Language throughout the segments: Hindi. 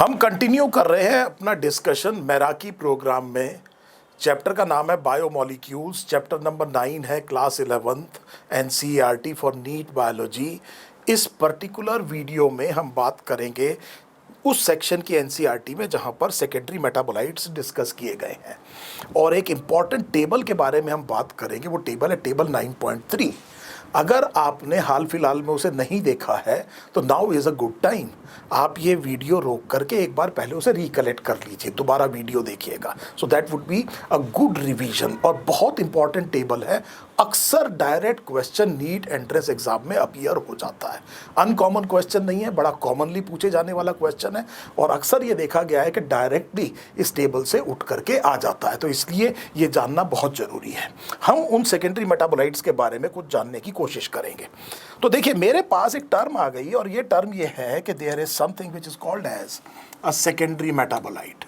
हम कंटिन्यू कर रहे हैं अपना डिस्कशन मैराकी प्रोग्राम में। चैप्टर का नाम है बायोमोलिक्यूल्स। चैप्टर नंबर 9 है class 11th NCERT for NEET biology. इस पर्टिकुलर वीडियो में हम बात करेंगे उस सेक्शन की एनसीईआरटी में जहां पर सेकेंडरी मेटाबोलाइट्स डिस्कस किए गए हैं और एक इम्पॉर्टेंट टेबल के बारे में हम बात करेंगे। वो टेबल है टेबल 9.3। अगर आपने हाल फिलहाल में उसे नहीं देखा है तो now is a good time. आप ये वीडियो रोक करके एक बार पहले उसे रिकलेक्ट कर लीजिए, दोबारा वीडियो देखिएगा, so that would be a good revision. और बहुत इंपॉर्टेंट टेबल है, अक्सर direct question NEET entrance exam में अपीयर हो जाता है। अनकॉमन क्वेश्चन नहीं है, बड़ा कॉमनली पूछे जाने वाला क्वेश्चन है और अक्सर ये देखा गया है कि डायरेक्टली इस टेबल से उठ करके आ जाता है, तो इसलिए ये जानना बहुत ज़रूरी है। हम उन सेकेंडरी मेटाबोलाइट्स के बारे में कुछ जानने की कोशिश करेंगे। तो देखिए, मेरे पास एक टर्म आ गई और ये टर्म ये है कि there is something which is called as a secondary metabolite.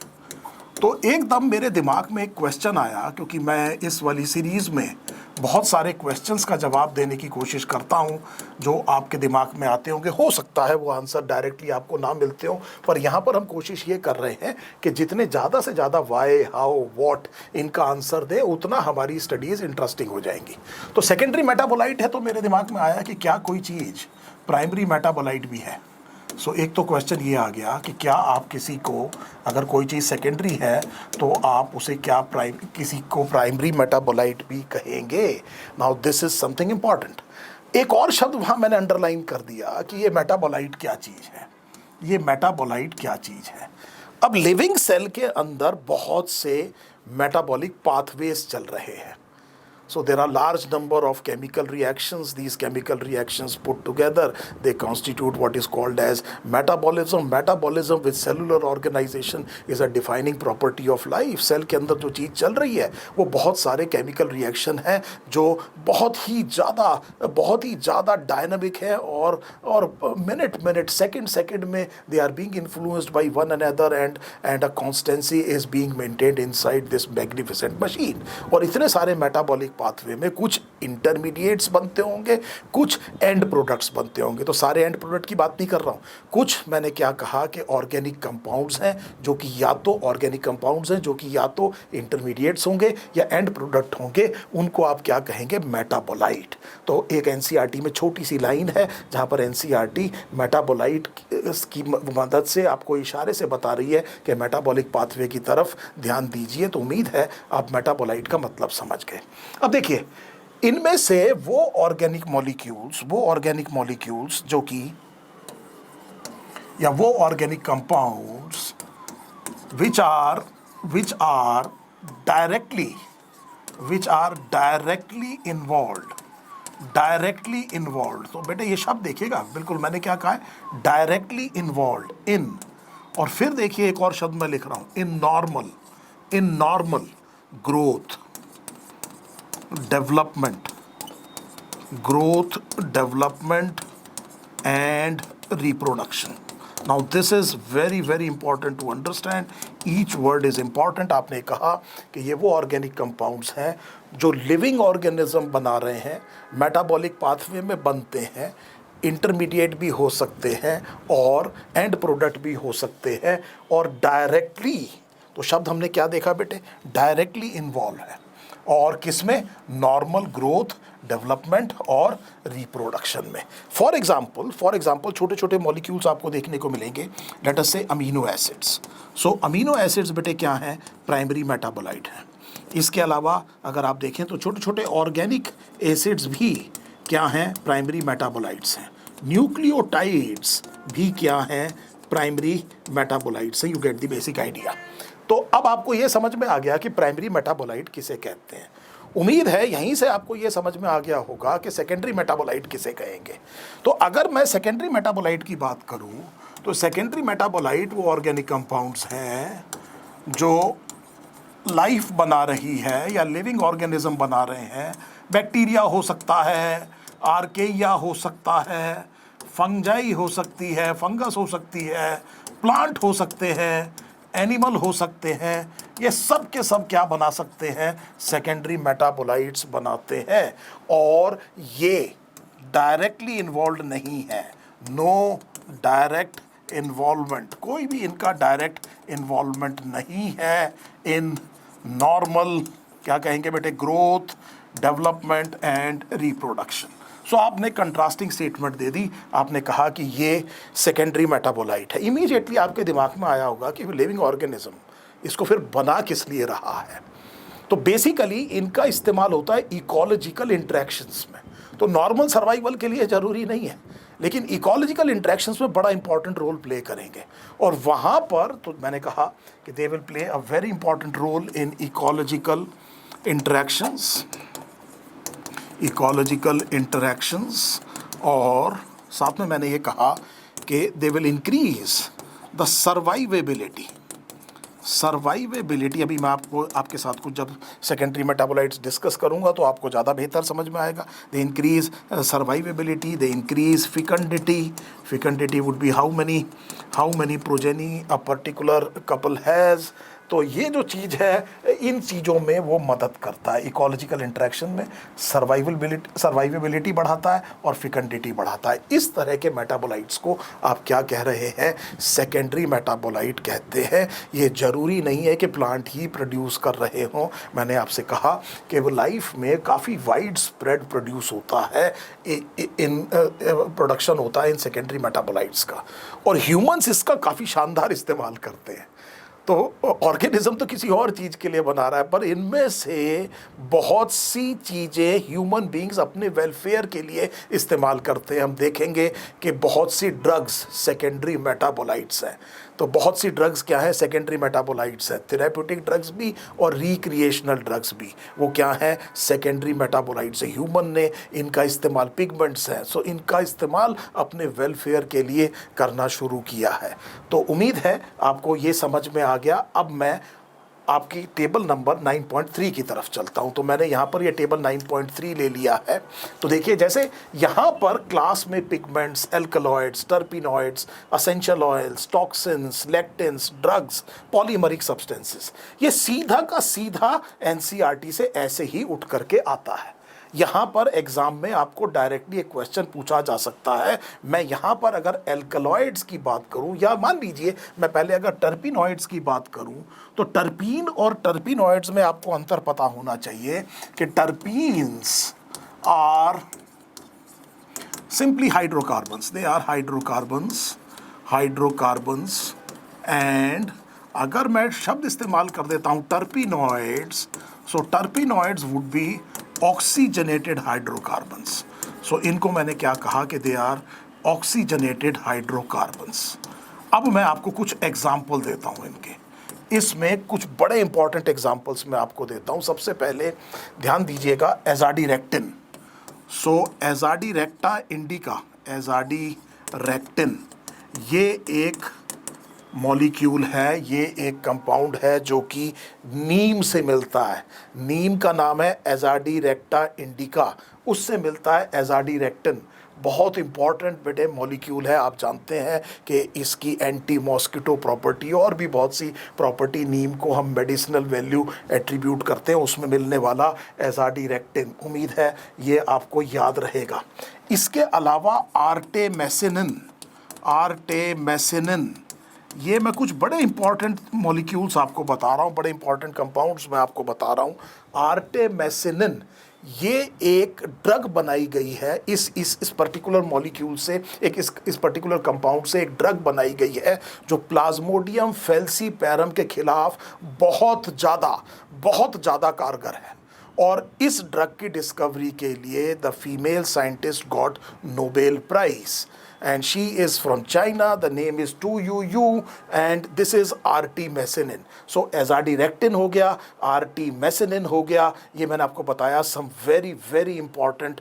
तो एकदम मेरे दिमाग में एक क्वेश्चन आया, क्योंकि मैं इस वाली सीरीज़ में बहुत सारे क्वेश्चंस का जवाब देने की कोशिश करता हूं जो आपके दिमाग में आते होंगे। हो सकता है वो आंसर डायरेक्टली आपको ना मिलते हो, पर यहाँ पर हम कोशिश ये कर रहे हैं कि जितने ज़्यादा से ज़्यादा वाई, हाउ, व्हाट इनका आंसर दे, उतना हमारी स्टडीज़ इंटरेस्टिंग हो जाएंगी। तो सेकेंडरी मेटाबोलाइट है तो मेरे दिमाग में आया कि क्या कोई चीज़ प्राइमरी मेटाबोलाइट भी है। सो एक तो क्वेश्चन ये आ गया कि क्या आप किसी को, अगर कोई चीज़ सेकेंडरी है तो आप उसे क्या किसी को प्राइमरी मेटाबोलाइट भी कहेंगे। Now this is something important. एक और शब्द वहाँ मैंने अंडरलाइन कर दिया कि ये मेटाबोलाइट क्या चीज़ है। ये मेटाबोलाइट क्या चीज़ है। अब लिविंग सेल के अंदर बहुत से मेटाबॉलिक पाथवेज चल रहे हैं। So there are large number of chemical reactions. These chemical reactions put together, they constitute what is called as metabolism. Metabolism with cellular organization is a defining property of life. Cell के अंदर जो चीज़ चल रही है वो बहुत सारे chemical reaction हैं जो बहुत ही ज़्यादा डायनामिक है और मिनट सेकंड में they are being influenced by one another and a constancy is being maintained inside this magnificent machine. और इतने सारे metabolic पाथवे में कुछ इंटरमीडिएट्स बनते होंगे, कुछ एंड प्रोडक्ट्स बनते होंगे। तो सारे एंड प्रोडक्ट की बात नहीं कर रहा हूँ। कुछ मैंने क्या कहा कि ऑर्गेनिक कंपाउंड्स हैं जो कि या तो इंटरमीडिएट्स होंगे या एंड प्रोडक्ट होंगे, उनको आप क्या कहेंगे, मेटाबोलाइट। तो एक एनसीईआरटी में छोटी सी लाइन है जहाँ पर एनसीईआरटी मेटाबोलाइट की मदद से आपको इशारे से बता रही है कि मेटाबॉलिक पाथवे की तरफ ध्यान दीजिए। तो उम्मीद है आप मेटाबोलाइट का मतलब समझ गए। अब देखिए, इनमें से वो ऑर्गेनिक मॉलिक्यूल्स जो कि, या वो organic compounds which are directly involved। तो बेटे ये शब्द देखिएगा, बिल्कुल मैंने क्या कहा है, डायरेक्टली इन्वॉल्व इन। और फिर देखिए एक और शब्द मैं लिख रहा हूं, in normal growth development and reproduction. Now this is very important to understand. Each word is important. आपने कहा कि ये वो ऑर्गेनिक कंपाउंड्स हैं जो लिविंग ऑर्गेनिज्म बना रहे हैं, मेटाबॉलिक पाथवे में बनते हैं, इंटरमीडिएट भी हो सकते हैं और एंड प्रोडक्ट भी हो सकते हैं, और डायरेक्टली, तो शब्द हमने क्या देखा बेटे, डायरेक्टली इन्वॉल्व है। और किसमें, नॉर्मल ग्रोथ, डेवलपमेंट और रिप्रोडक्शन में। फॉर एग्जाम्पल छोटे छोटे मॉलिक्यूल्स आपको देखने को मिलेंगे। लेट अस से अमीनो एसिड्स। सो अमीनो एसिड्स बेटे क्या हैं, प्राइमरी मेटाबोलाइट हैं। इसके अलावा अगर आप देखें तो छोटे छोटे ऑर्गेनिक एसिड्स भी क्या हैं, प्राइमरी मेटाबोलाइट्स हैं। न्यूक्लियोटाइड्स भी क्या हैं, प्राइमरी मेटाबोलाइट्स हैं। You get the basic idea. तो अब आपको ये समझ में आ गया कि प्राइमरी मेटाबोलाइट किसे कहते हैं। उम्मीद है यहीं से आपको ये समझ में आ गया होगा कि सेकेंडरी मेटाबोलाइट किसे कहेंगे। तो अगर मैं सेकेंडरी मेटाबोलाइट की बात करूं तो सेकेंडरी मेटाबोलाइट वो ऑर्गेनिक कंपाउंड्स हैं जो लाइफ बना रही है या लिविंग ऑर्गेनिज्म बना रहे हैं। बैक्टीरिया हो सकता है, आर्केया हो सकता है, फंजाई हो सकती है, फंगस हो सकती है, प्लांट हो सकते हैं, एनिमल हो सकते हैं। ये सब के सब क्या बना सकते हैं, सेकेंडरी मेटाबोलाइट्स बनाते हैं। और ये डायरेक्टली इन्वॉल्व नहीं है, नो डायरेक्ट इन्वॉल्वमेंट, कोई भी इनका डायरेक्ट इन्वॉल्वमेंट नहीं है इन नॉर्मल, क्या कहेंगे बेटे, ग्रोथ, डेवलपमेंट एंड रिप्रोडक्शन। सो आपने कंट्रास्टिंग स्टेटमेंट दे दी, आपने कहा कि ये सेकेंडरी मेटाबोलाइट है। इमीडिएटली आपके दिमाग में आया होगा कि लिविंग ऑर्गेनिज्म, इसको फिर बना किस लिए रहा है? तो बेसिकली इनका इस्तेमाल होता है इकोलॉजिकल इंटरेक्शंस में। तो नॉर्मल सर्वाइवल के लिए ज़रूरी नहीं है, लेकिन इकोलॉजिकल इंटरेक्शंस में बड़ा इंपॉर्टेंट रोल प्ले करेंगे। और वहाँ पर तो मैंने कहा कि they will play a very important role in ecological interactions, और साथ में मैंने ये कहा कि they will increase the survivability. अभी मैं आपके साथ कुछ जब सेकेंडरी मेटाबोलाइट्स डिस्कस करूंगा तो आपको ज़्यादा बेहतर समझ में आएगा। They increase survivability, they increase fecundity would be how many progeny a particular couple has. तो ये जो चीज़ है, इन चीज़ों में वो मदद करता है। इकोलॉजिकल इंटरेक्शन में सर्वाइवेबिलिटी बढ़ाता है और फिकंडिटी बढ़ाता है। इस तरह के मेटाबोलाइट्स को आप क्या कह रहे हैं? सेकेंडरी मेटाबोलाइट कहते हैं। ये ज़रूरी नहीं है कि प्लांट ही प्रोड्यूस कर रहे हों। मैंने आपसे कहा कि वो लाइफ में काफ़ी वाइड स्प्रेड प्रोड्यूस होता है, इन प्रोडक्शन होता है इन सेकेंडरी मेटाबोलाइट्स का, और ह्यूमंस इसका काफ़ी शानदार इस्तेमाल करते हैं। तो ऑर्गेनिज्म तो किसी और चीज़ के लिए बना रहा है, पर इनमें से बहुत सी चीज़ें ह्यूमन बींग्स अपने वेलफेयर के लिए इस्तेमाल करते हैं। हम देखेंगे कि बहुत सी ड्रग्स सेकेंडरी मेटाबोलाइट्स हैं। तो बहुत सी ड्रग्स क्या है? सेकेंडरी मेटाबोलाइट्स है। थेराप्यूटिक ड्रग्स भी और रिक्रिएशनल ड्रग्स भी, वो क्या है? सेकेंडरी मेटाबोलाइट्स है। ह्यूमन ने इनका इस्तेमाल, पिगमेंट्स हैं, सो इनका इस्तेमाल अपने वेलफेयर के लिए करना शुरू किया है। तो उम्मीद है आपको ये समझ में आ गया। अब मैं आपकी टेबल नंबर 9.3 की तरफ चलता हूं। तो मैंने यहाँ पर ये टेबल 9.3 ले लिया है। तो देखिए, जैसे यहाँ पर क्लास में pigments, alkaloids, terpenoids, essential oils, toxins, lectins, drugs, polymeric substances, ये सीधा का सीधा एनसीईआरटी से ऐसे ही उठ करके आता है। यहाँ पर एग्जाम में आपको डायरेक्टली एक क्वेश्चन पूछा जा सकता है। मैं यहाँ पर अगर एल्कलॉइड्स की बात करूँ, या मान लीजिए मैं पहले अगर टर्पिनॉइड्स की बात करूँ, तो टर्पीन और टर्पिनॉइड्स में आपको अंतर पता होना चाहिए कि terpenes are simply hydrocarbons, they are hydrocarbons and अगर मैं शब्द इस्तेमाल कर देता हूँ terpenoids, so terpenoids would be oxygenated hydrocarbons. So इनको मैंने क्या कहा कि दे आर ऑक्सीजनेटेड हाइड्रोकार्बन्स। अब मैं आपको कुछ एग्जाम्पल देता हूँ इनके, इसमें कुछ बड़े इंपॉर्टेंट एग्जाम्पल्स मैं आपको देता हूँ। सबसे पहले ध्यान दीजिएगा एजाडीरेक्टिन। सो एजाडीरेक्टा इंडिका, एजाडीरेक्टिन, ये एक मॉलिक्यूल है, ये एक कंपाउंड है जो कि नीम से मिलता है। नीम का नाम है एजाडीरेक्टा इंडिका, उससे मिलता है एजाडीरेक्टिन। बहुत इंपॉर्टेंट बेटे मॉलिक्यूल है। आप जानते हैं कि इसकी एंटी मॉस्किटो प्रॉपर्टी और भी बहुत सी प्रॉपर्टी, नीम को हम मेडिसिनल वैल्यू एट्रीब्यूट करते हैं, उसमें मिलने वाला एजाडीरेक्टिन। उम्मीद है ये आपको याद रहेगा। इसके अलावा आर्टेमेसिनिन, ये मैं कुछ बड़े इंपॉर्टेंट मॉलिक्यूल्स आपको बता रहा हूँ, बड़े इंपॉर्टेंट कंपाउंड्स मैं आपको बता रहा हूँ। आर्टेमेसिनिन, ये एक ड्रग बनाई गई है इस पर्टिकुलर मॉलिक्यूल से, इस पर्टिकुलर कंपाउंड से एक ड्रग बनाई गई है जो प्लाज्मोडियम फैल्सीपैरम के खिलाफ बहुत ज़्यादा कारगर है। और इस ड्रग की डिस्कवरी के लिए the female scientist got Nobel prize and she is from China. The name is 2UU and this is artemisinin. So azadirachtin हो गया, artemisinin हो गया, ये मैंने आपको बताया some very important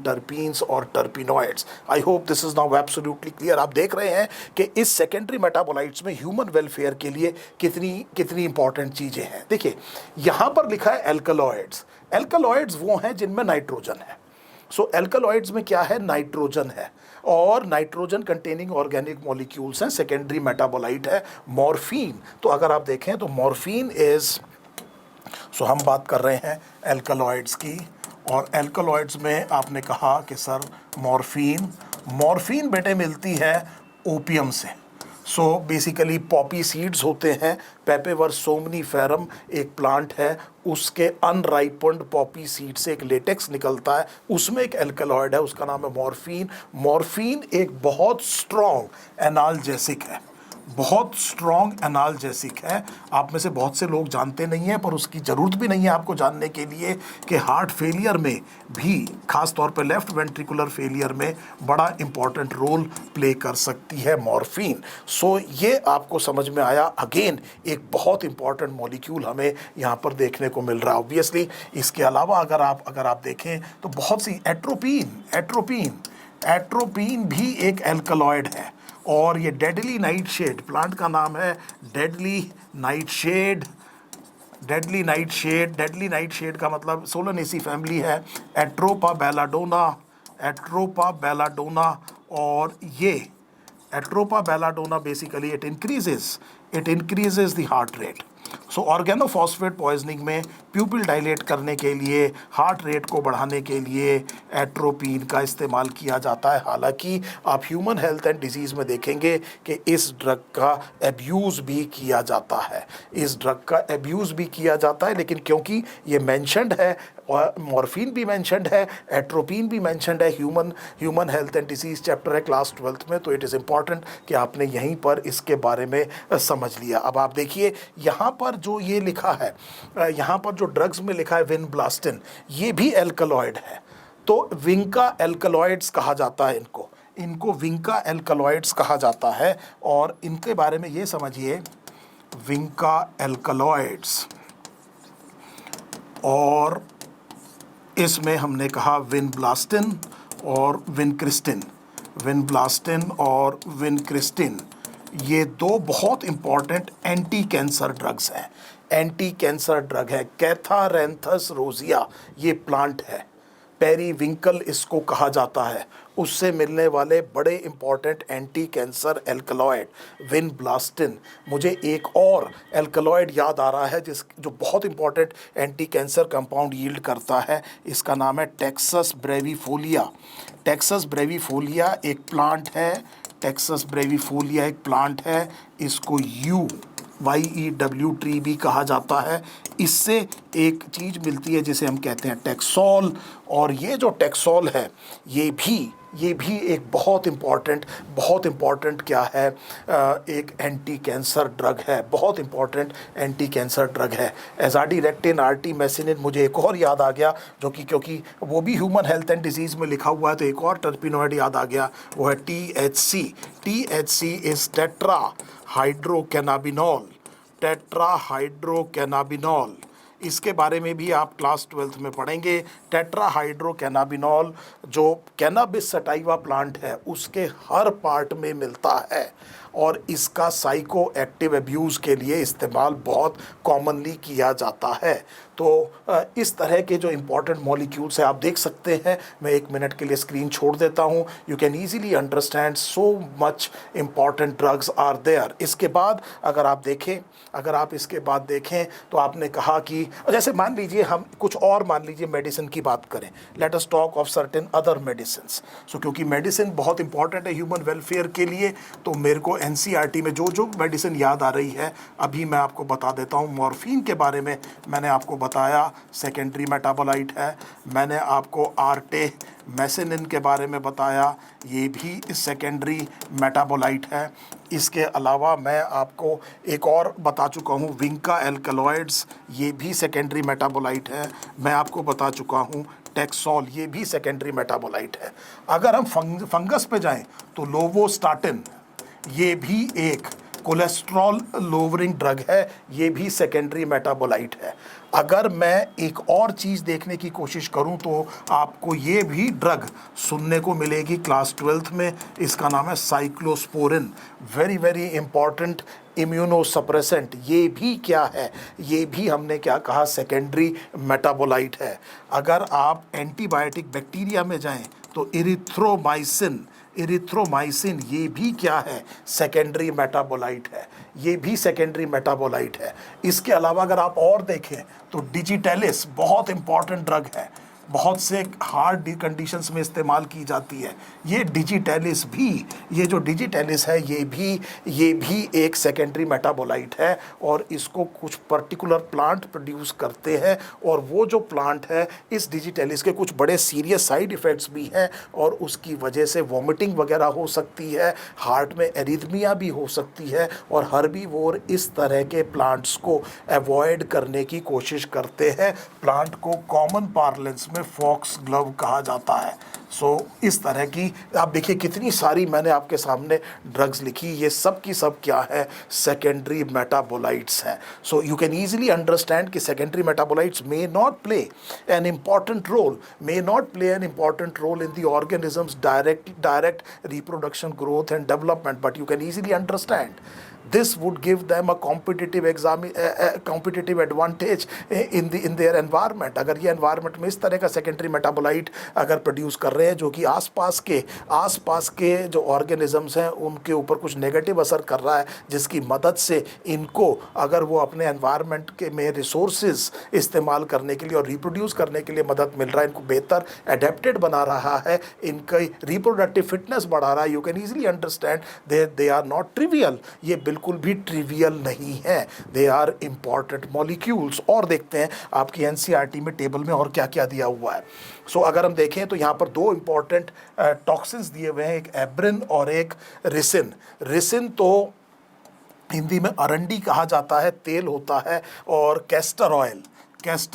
terpenes और terpenoids. I hope this is now absolutely clear. आप देख रहे हैं कि इस सेकेंडरी मेटाबोलाइट्स में ह्यूमन वेलफेयर के लिए कितनी इंपॉर्टेंट चीज़ें हैं। देखिए यहाँ पर लिखा है एल्कलॉइड्स। एल्कलॉइड्स वो हैं जिनमें नाइट्रोजन है। सो एल्कलॉइड्स में क्या है? नाइट्रोजन है, और नाइट्रोजन कंटेनिंग ऑर्गेनिक मॉलिक्यूल्स हैं। सेकेंडरी मेटाबोलाइट है मॉर्फिन। तो अगर आप देखें तो मॉर्फिन सो हम बात कर रहे हैं एल्कलॉइड्स की, और एल्कलॉइड्स में आपने कहा कि सर मॉर्फिन बेटे मिलती है ओपियम से। सो बेसिकली पॉपी सीड्स होते हैं, पेपेवर सोमनीफेरम एक प्लांट है, उसके अनराइपन्ड पॉपी सीड से एक लेटेक्स निकलता है, उसमें एक एल्कलॉइड है, उसका नाम है मॉर्फिन। मॉर्फिन एक बहुत स्ट्रॉन्ग एनाल्जेसिक है, बहुत स्ट्रॉन्ग एनाल्जेसिक है। आप में से बहुत से लोग जानते नहीं हैं, पर उसकी ज़रूरत भी नहीं है आपको जानने के लिए कि हार्ट फेलियर में भी, खास तौर पे लेफ्ट वेंट्रिकुलर फेलियर में बड़ा इंपॉर्टेंट रोल प्ले कर सकती है मॉर्फिन। सो ये आपको समझ में आया। अगेन एक बहुत इंपॉर्टेंट मॉलिक्यूल हमें यहाँ पर देखने को मिल रहा है। ऑब्वियसली इसके अलावा अगर आप देखें तो बहुत सी एट्रोपीन भी एक एल्कलॉइड है, और ये डेडली नाइटशेड, प्लांट का नाम है डेडली नाइटशेड। डेडली नाइटशेड का मतलब सोलनेसी फैमिली है, एट्रोपा बेलाडोना। और ये Atropa belladonna basically it increases the heart rate. So organophosphate poisoning में प्यूपिल डायलेट करने के लिए, हार्ट रेट को बढ़ाने के लिए एट्रोपिन का इस्तेमाल किया जाता है। हालांकि आप ह्यूमन हेल्थ एंड डिजीज़ में देखेंगे कि इस ड्रग का एब्यूज़ भी किया जाता है, लेकिन क्योंकि ये मेंशन्ड है, और मॉर्फिन भी मेंशन्ड है, एट्रोपिन भी मेंशन्ड है, human health and disease chapter है क्लास 12th में, तो इट इज़ इम्पॉर्टेंट कि आपने यहीं पर इसके बारे में समझ लिया। अब आप देखिए यहाँ पर जो ये लिखा है, यहाँ पर जो ड्रग्स में लिखा है विनब्लास्टिन, ये भी एल्कलॉइड है। तो विंका एल्कलॉइड्स कहा जाता है इनको विंका एल्कलॉइड्स कहा जाता है। और इनके बारे में ये समझिए, विंका एल्कलॉइड्स, और इसमें हमने कहा विनब्लास्टिन और विनक्रिस्टिन, ये दो बहुत इंपॉर्टेंट एंटी कैंसर ड्रग्स हैं। कैथारेंथस रोजिया ये प्लांट है, पेरीविंकल इसको कहा जाता है, उससे मिलने वाले बड़े important anti cancer alkaloid vinblastine. मुझे एक और एल्कलॉइड याद आ रहा है जो बहुत important anti cancer compound yield करता है, इसका नाम है टेक्सस ब्रेविफोलिया एक प्लांट है, इसको YEW ट्री भी कहा जाता है। इससे एक चीज़ मिलती है जिसे हम कहते हैं टेक्सोल, और ये जो टेक्सोल है ये भी एक बहुत इम्पॉर्टेंट क्या है, एक एंटी कैंसर ड्रग है, बहुत इम्पॉर्टेंट एंटी कैंसर ड्रग है। एजाडिरेक्टिन, आर्टीमेसिनिन, मुझे एक और याद आ गया जो कि क्योंकि वो भी ह्यूमन हेल्थ एंड डिजीज़ में लिखा हुआ है, तो एक और टर्पिनॉइड याद आ गया, वो है THC इज टेट्राहाइड्रोकैनाबिनॉल। इसके बारे में भी आप क्लास 12th में पढ़ेंगे। टेट्राहाइड्रोकैनाबिनॉल जो कैनाबिस सटाइवा प्लांट है उसके हर पार्ट में मिलता है, और इसका साइको एक्टिव एब्यूज़ के लिए इस्तेमाल बहुत कॉमनली किया जाता है। तो इस तरह के जो इम्पॉर्टेंट मॉलिक्यूल्स हैं आप देख सकते हैं। मैं 1 मिनट के लिए स्क्रीन छोड़ देता हूँ। You can easily understand so much important drugs are there. इसके बाद अगर आप इसके बाद देखें तो आपने कहा कि जैसे मान लीजिए मेडिसिन की बात करें, let us talk of certain other medicines. So क्योंकि मेडिसिन बहुत इंपॉर्टेंट है ह्यूमन वेलफेयर के लिए, तो मेरे को NCERT में जो मेडिसिन याद आ रही है अभी मैं आपको बता देता हूँ। मॉर्फिन के बारे में मैंने आपको बताया, सेकेंडरी मेटाबोलाइट है। मैंने आपको आर्टेमेसिनिन के बारे में बताया, ये भी सेकेंडरी मेटाबोलाइट है। इसके अलावा मैं आपको एक और बता चुका हूँ, विंका एल्कलॉइड्स, ये भी सेकेंडरी मेटाबोलाइट है। मैं आपको बता चुका हूँ टेक्सोल, ये भी सेकेंडरी मेटाबोलाइट है। अगर हम फंगस पे जाएं तो लोवोस्टाटिन, ये भी एक कोलेस्ट्रॉल लोवरिंग ड्रग है, ये भी सेकेंडरी मेटाबोलाइट है। अगर मैं एक और चीज़ देखने की कोशिश करूं तो आपको ये भी ड्रग सुनने को मिलेगी क्लास 12th में, इसका नाम है साइक्लोस्पोरिन, वेरी इंपॉर्टेंट इम्यूनोसप्रेसेंट। ये भी क्या है, ये भी हमने क्या कहा, सेकेंडरी मेटाबोलाइट है। अगर आप एंटीबायोटिक बैक्टीरिया में जाएं तो इरिथ्रोमाइसिन ये भी क्या है, सेकेंडरी मेटाबोलाइट है, ये भी सेकेंडरी मेटाबोलाइट है। इसके अलावा अगर आप और देखें तो डिजिटेलिस बहुत इंपॉर्टेंट ड्रग है। बहुत से हार्ड कंडीशंस में इस्तेमाल की जाती है। ये डिजिटैलिस भी, ये जो डिजिटैलिस है ये भी एक सेकेंडरी मेटाबोलाइट है और इसको कुछ पर्टिकुलर प्लांट प्रोड्यूस करते हैं और वो जो प्लांट है इस डिजिटैलिस के कुछ बड़े सीरियस साइड इफ़ेक्ट्स भी हैं और उसकी वजह से वॉमिटिंग वगैरह हो सकती है, हार्ट में एरिथमिया भी हो सकती है और हर्बीवोर इस तरह के प्लांट्स को अवॉइड करने की कोशिश करते हैं। प्लांट को कॉमन पार्लेंस में फॉक्स ग्लव कहा जाता है। सो इस तरह की आप देखिए कितनी सारी मैंने आपके सामने ड्रग्स लिखी, ये सब की सब क्या है, सेकेंडरी मेटाबोलाइट्स हैं। So you can easily understand कि secondary metabolites may not play an important role, in the organism's direct reproduction, growth and development, but you can easily understand this would give them a competitive advantage in their environment। अगर ये environment में इस तरह का secondary metabolite अगर प्रोड्यूस कर रहे हैं जो कि आसपास के जो ऑर्गेनिजम्स हैं उनके ऊपर कुछ नेगेटिव असर कर रहा है, जिसकी मदद से इनको अगर वो अपने एनवायरनमेंट के में रिसोर्सेज इस्तेमाल करने के लिए और रिप्रोड्यूस करने के लिए मदद मिल रहा है, इनको बेहतर एडेप्टेड बना रहा है, इनका रिप्रोडक्टिव फिटनेस बढ़ा रहा है, you can easily understand they are not trivial. ये बिल्कुल भी ट्रिवियल नहीं है, दे आर इम्पॉर्टेंट मॉलिक्यूल्स। और देखते हैं आपकी एनसीईआरटी में टेबल में और क्या क्या दिया हुआ है। सो अगर हम देखें तो यहाँ पर दो इम्पॉर्टेंट टॉक्सिन्स दिए हुए हैं, एक एब्रिन और एक रिसिन। रिसिन तो हिंदी में अरंडी कहा जाता है, तेल होता है, और कैस्टर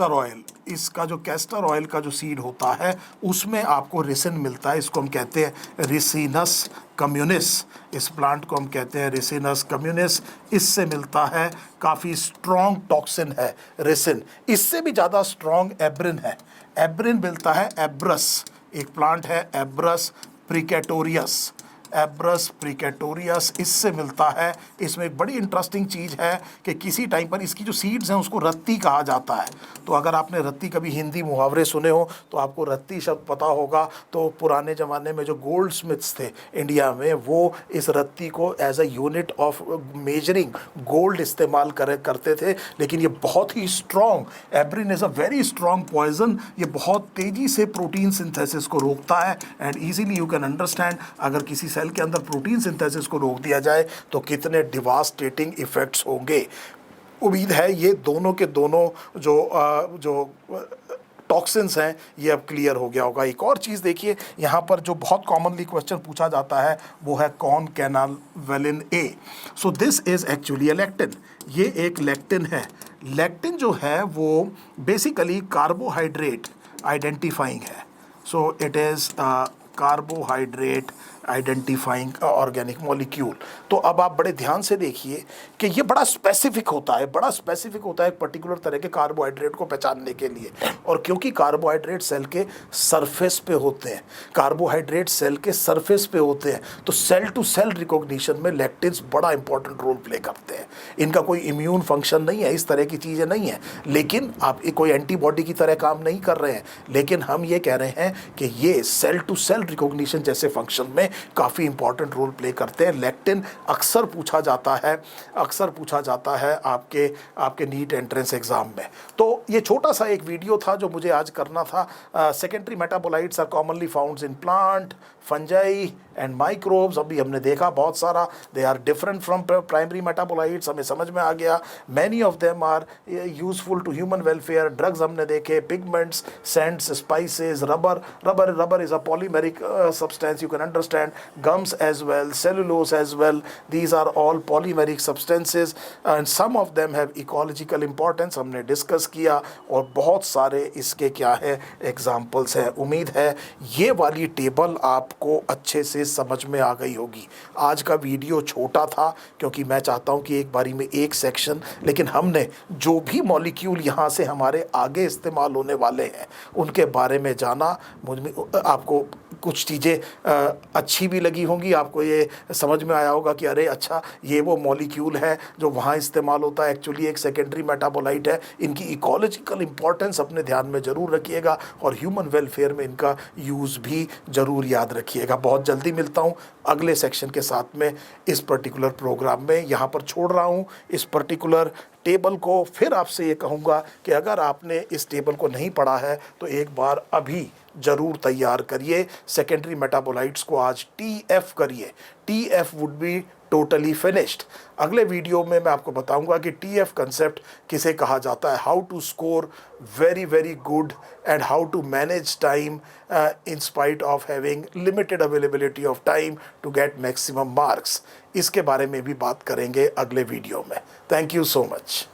ऑयल, इसका जो कैस्टर ऑयल का जो सीड होता है उसमें आपको रिसिन मिलता है। इसको हम कहते हैं रिसिनस कम्युनिस, इस प्लांट को हम कहते हैं रिसिनस कम्युनिस। इससे मिलता है, काफ़ी स्ट्रॉन्ग टॉक्सिन है रिसिन। इससे भी ज़्यादा स्ट्रॉन्ग एब्रिन है, एब्रिन मिलता है एब्रस, एक प्लांट है एब्रस प्रिकेटोरियस, इससे मिलता है। इसमें एक बड़ी इंटरेस्टिंग चीज़ है कि किसी टाइम पर इसकी जो सीड्स हैं उसको रत्ती कहा जाता है। तो अगर आपने रत्ती कभी हिंदी मुहावरे सुने हो तो आपको रत्ती शब्द पता होगा। तो पुराने ज़माने में जो गोल्ड स्मिथ्स थे इंडिया में, वो इस रत्ती को as a unit of measuring gold इस्तेमाल करते थे। लेकिन ये बहुत ही strong, abrin is a very strong poison, ये बहुत तेज़ी से प्रोटीन सिंथेसिस को रोकता है। And easily you can understand अगर किसी सेल के अंदर प्रोटीन सिंथेसिस को रोक दिया जाए तो कितने डिवास्टेटिंग इफेक्ट्स होंगे। उम्मीद है ये दोनों के दोनों जो टॉक्सिन्स हैं ये अब क्लियर हो गया होगा। एक और चीज़ देखिए, यहाँ पर जो बहुत कॉमनली क्वेश्चन पूछा जाता है वो है कॉनकैनावेलिन ए। So this is actually a lectin, ये एक लेक्टिन है। लेक्टिन जो है वो बेसिकली कार्बोहाइड्रेट आइडेंटिफाइंग है। So it is carbohydrate identifying organic molecule. तो अब आप बड़े ध्यान से देखिए कि ये बड़ा स्पेसिफिक होता है एक पर्टिकुलर तरह के कार्बोहाइड्रेट को पहचानने के लिए। और क्योंकि कार्बोहाइड्रेट सेल के सरफेस पे होते हैं, तो सेल टू सेल रिकॉग्निशन में लेक्टिन्स बड़ा इंपॉर्टेंट रोल प्ले करते हैं। इनका कोई इम्यून फंक्शन नहीं है, इस तरह की चीज़ें नहीं है, लेकिन आप कोई एंटीबॉडी की तरह काम नहीं कर रहे हैं, लेकिन हम ये कह रहे हैं कि ये सेल टू सेल रिकॉग्निशन जैसे फंक्शन में काफ़ी इंपॉर्टेंट रोल प्ले करते हैं। लेक्टिन अक्सर पूछा जाता है आपके नीट एंट्रेंस एग्जाम में। तो ये छोटा सा एक वीडियो था जो मुझे आज करना था। Secondary metabolites are commonly found in plant, fungi and microbes. अभी हमने देखा बहुत सारा, they are different from primary metabolites, हमें समझ में आ गया। Many of them are useful to human welfare. Drugs हमने देखे, pigments, scents, spices, rubber is a polymeric substance, you can understand. Gums as well, cellulose as well, these are all polymeric substances and some of them have ecological importance, हमने डिस्कस किया। और बहुत सारे इसके क्या है एग्जाम्पल्स हैं। उम्मीद है ये वाली टेबल आपको अच्छे से समझ में आ गई होगी। आज का वीडियो छोटा था क्योंकि मैं चाहता हूँ कि एक बारी में एक सेक्शन, लेकिन हमने जो भी मॉलिक्यूल यहाँ से हमारे आगे इस्तेमाल होने वाले हैं उनके बारे में जाना। आपको कुछ चीज़ें अच्छी भी लगी होंगी, आपको ये समझ में आया होगा कि अरे अच्छा ये वो मॉलिक्यूल है जो वहाँ इस्तेमाल होता है, एक्चुअली एक सेकेंडरी मेटाबोलाइट है। इनकी इकोलॉजिकल इंपॉर्टेंस अपने ध्यान में ज़रूर रखिएगा और ह्यूमन वेलफेयर में इनका यूज़ भी ज़रूर याद रखिएगा। बहुत जल्दी मिलता हूँ अगले सेक्शन के साथ में इस पर्टिकुलर प्रोग्राम में। यहाँ पर छोड़ रहा हूँ इस पर्टिकुलर टेबल को। फिर आपसे ये कहूँगा कि अगर आपने इस टेबल को नहीं पढ़ा है तो एक बार अभी ज़रूर तैयार करिए। सेकेंडरी मेटाबोलाइट्स को आज TF करिए। TF would be totally finished. अगले वीडियो में मैं आपको बताऊंगा कि TF कंसेप्ट किसे कहा जाता है, how to score very very good and how to manage time in spite of having limited availability of time to get maximum marks. इसके बारे में भी बात करेंगे अगले वीडियो में। Thank you so much.